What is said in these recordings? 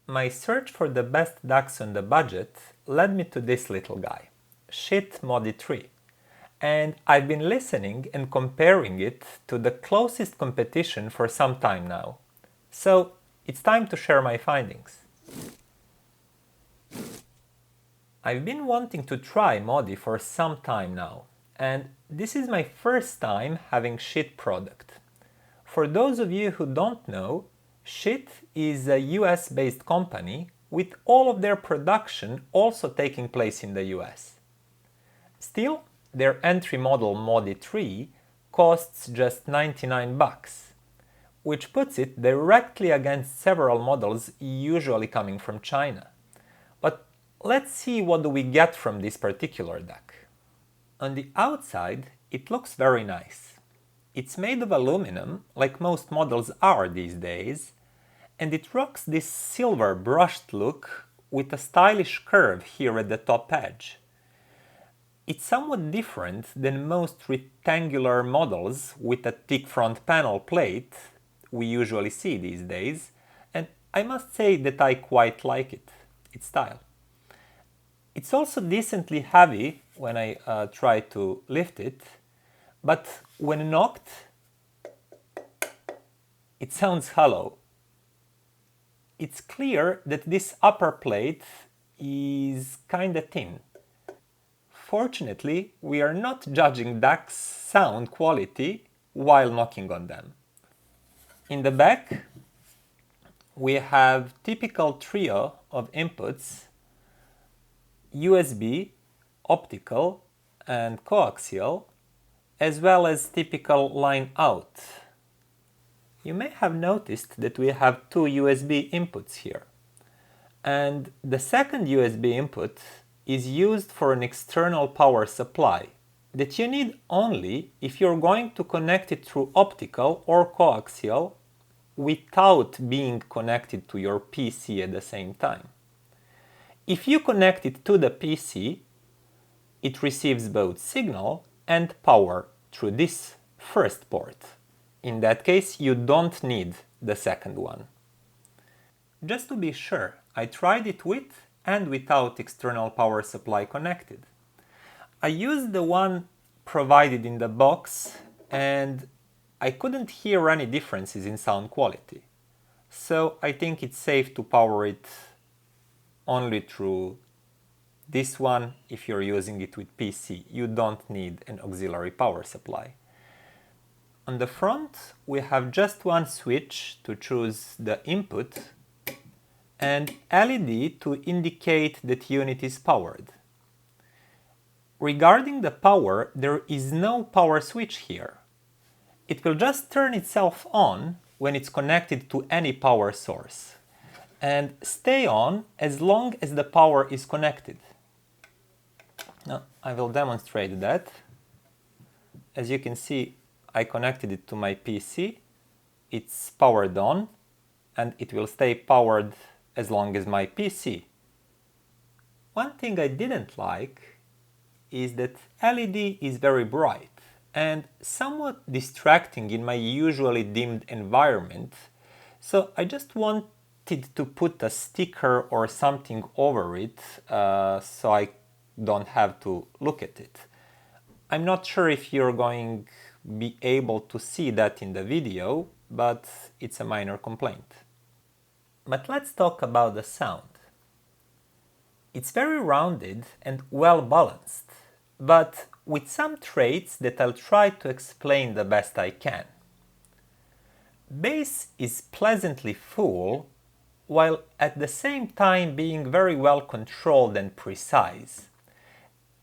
My search for the best DACs on the budget led me to this little guy, Schiit Modi 3, and I've been listening and comparing it to the closest competition for some time now. So it's time to share my findings. I've been wanting to try Modi for some time now, and this is my first time having Schiit product. For those of you who don't know, Schiit is a US-based company with all of their production also taking place in the US. Still, their entry model Modi 3 costs just $99, which puts it directly against several models usually coming from China. But let's see what do we get from this particular DAC. On the outside, it looks very nice. It's made of aluminum, like most models are these days, and it rocks this silver brushed look with a stylish curve here at the top edge. It's somewhat different than most rectangular models with a thick front panel plate we usually see these days, and I must say that I quite like it, its style. It's also decently heavy when I try to lift it, but when knocked, it sounds hollow. It's clear that this upper plate is kinda thin. Fortunately, we are not judging DAC's sound quality while knocking on them. In the back, we have typical trio of inputs: USB, optical, and coaxial, as well as typical line out. You may have noticed that we have two USB inputs here, and the second USB input is used for an external power supply that you need only if you're going to connect it through optical or coaxial without being connected to your PC at the same time. If you connect it to the PC, it receives both signal and power through this first port. In that case, you don't need the second one. Just to be sure, I tried it with and without external power supply connected. I used the one provided in the box and I couldn't hear any differences in sound quality. So I think it's safe to power it only through this one. If you're using it with PC, you don't need an auxiliary power supply. On the front, we have just one switch to choose the input and LED to indicate that unit is powered. Regarding the power, there is no power switch here. It will just turn itself on when it's connected to any power source and stay on as long as the power is connected. Now, I will demonstrate that. As you can see, I connected it to my PC, it's powered on, and it will stay powered as long as my PC. One thing I didn't like is that LED is very bright and somewhat distracting in my usually dimmed environment, so I just wanted to put a sticker or something over it so I don't have to look at it. I'm not sure if you're going to be able to see that in the video, but it's a minor complaint. But let's talk about the sound. It's very rounded and well balanced, but with some traits that I'll try to explain the best I can. Bass is pleasantly full, while at the same time being very well controlled and precise,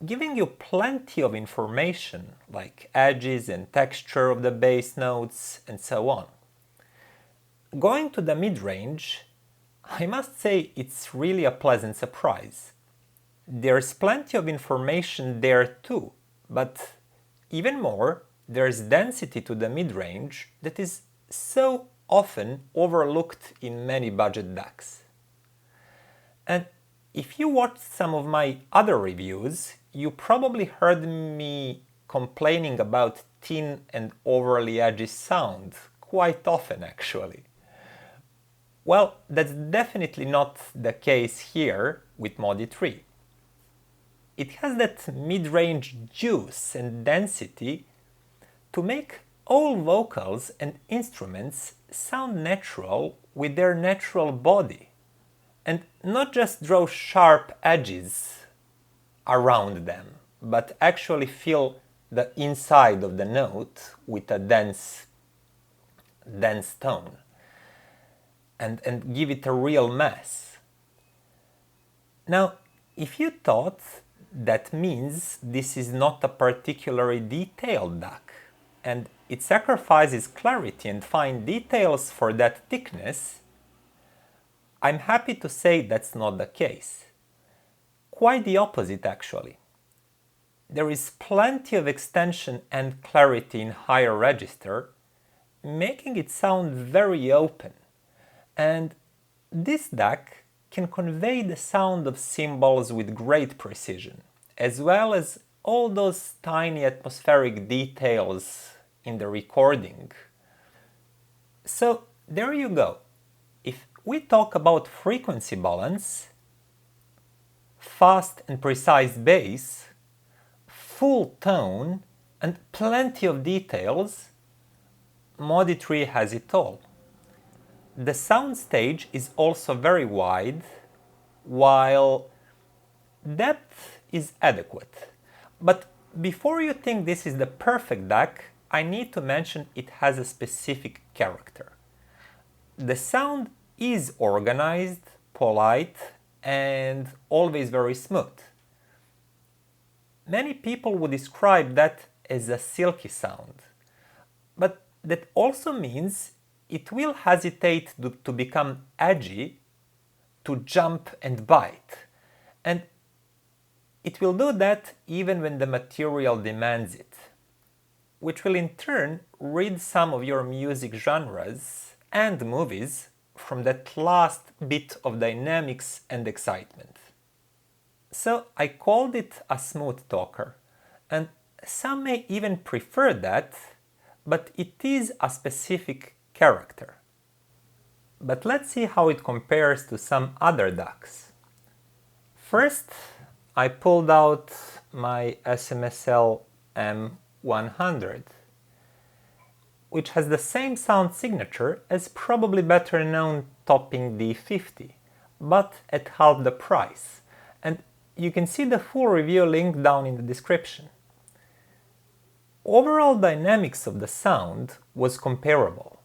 giving you plenty of information like edges and texture of the bass notes and so on. Going to the mid-range, I must say it's really a pleasant surprise. There's plenty of information there too, but even more, there's density to the mid-range that is so often overlooked in many budget DACs. And if you watched some of my other reviews, you probably heard me complaining about thin and overly edgy sound quite often actually. Well, that's definitely not the case here with Modi 3. It has that mid-range juice and density to make all vocals and instruments sound natural with their natural body, and not just draw sharp edges around them, but actually fill the inside of the note with a dense tone and give it a real mass. Now, if you thought that means this is not a particularly detailed DAC and it sacrifices clarity and fine details for that thickness, I'm happy to say that's not the case. Quite the opposite, actually. There is plenty of extension and clarity in higher register, making it sound very open. And this DAC can convey the sound of cymbals with great precision, as well as all those tiny atmospheric details in the recording. So there you go. If we talk about frequency balance, fast and precise bass, full tone, and plenty of details, Modi 3 has it all. The soundstage is also very wide, while depth is adequate. But before you think this is the perfect DAC, I need to mention it has a specific character. The sound is organized, polite, and always very smooth. Many people would describe that as a silky sound, but that also means it will hesitate to become edgy, to jump and bite, and it will do that even when the material demands it, which will in turn rid some of your music genres and movies from that last bit of dynamics and excitement. So I called it a smooth talker, and some may even prefer that, but it is a specific character. But let's see how it compares to some other DACs. First, I pulled out my SMSL M100, which has the same sound signature as probably better known topping D50, but at half the price, and you can see the full review link down in the description. Overall dynamics of the sound was comparable,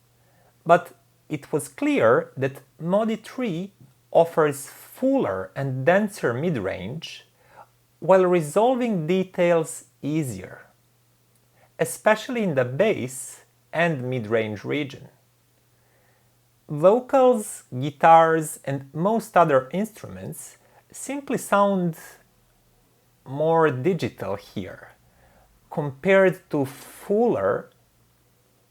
but it was clear that Modi 3 offers fuller and denser mid-range while resolving details easier, especially in the bass and mid-range region. Vocals, guitars, and most other instruments simply sound more digital here, compared to fuller,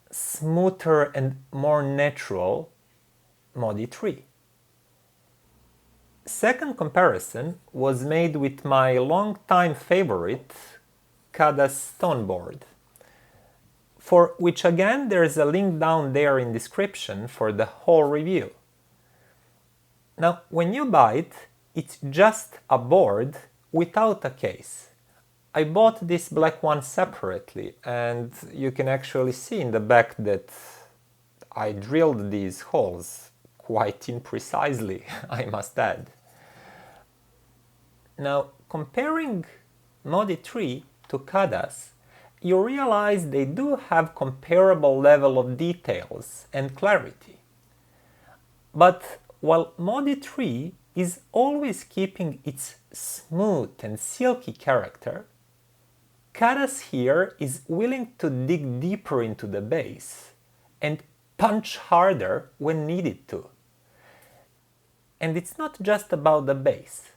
smoother, and more natural Modi 3. Second comparison was made with my long-time favorite Khadas Stoneboard, for which again there is a link down there in description for the whole review. Now, when you buy it, it's just a board without a case. I bought this black one separately, and you can actually see in the back that I drilled these holes quite imprecisely, I must add. Now, comparing Modi 3 to Khadas, you realize they do have comparable level of details and clarity. But while Modi 3 is always keeping its smooth and silky character, Khadas here is willing to dig deeper into the bass and punch harder when needed to. And it's not just about the bass.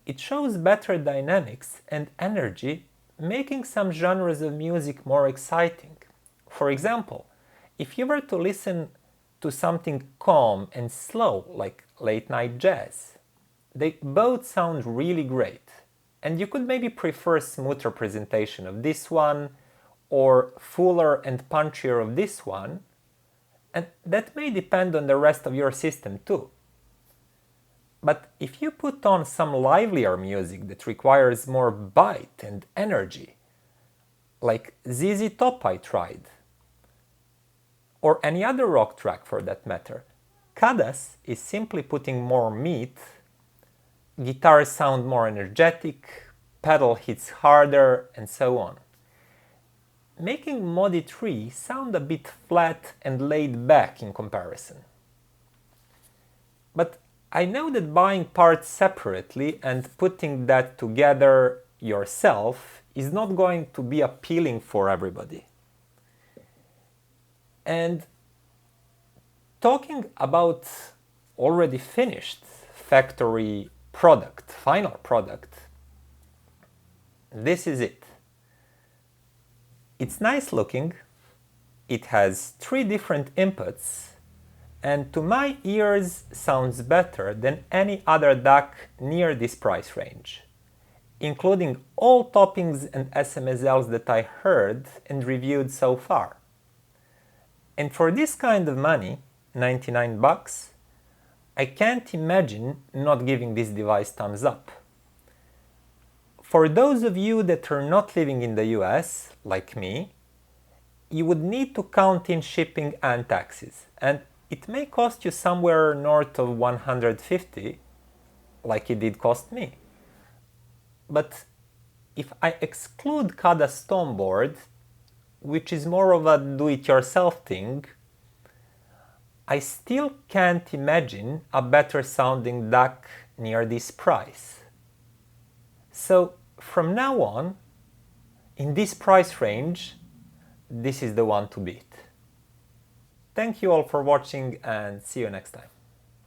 It shows better dynamics and energy, making some genres of music more exciting. For example, if you were to listen to something calm and slow like late night jazz, they both sound really great, and you could maybe prefer smoother presentation of this one or fuller and punchier of this one, And that may depend on the rest of your system too. But if you put on some livelier music that requires more bite and energy, like ZZ Top I tried, or any other rock track for that matter, Khadas is simply putting more meat, guitars sound more energetic, pedal hits harder, and so on, making Modi 3 sound a bit flat and laid back in comparison. But I know that buying parts separately and putting that together yourself is not going to be appealing for everybody. And talking about already finished factory product, final product, this is it. It's nice looking, it has 3 different inputs, and to my ears sounds better than any other DAC near this price range, including all toppings and SMSLs that I heard and reviewed so far. And for this kind of money, 99 bucks, I can't imagine not giving this device thumbs up. For those of you that are not living in the US, like me, you would need to count in shipping and taxes, and it may cost you somewhere north of 150, like it did cost me. But if I exclude Khadas Stoneboard, which is more of a do-it-yourself thing, I still can't imagine a better sounding DAC near this price. So from now on, in this price range, this is the one to beat. Thank you all for watching and see you next time.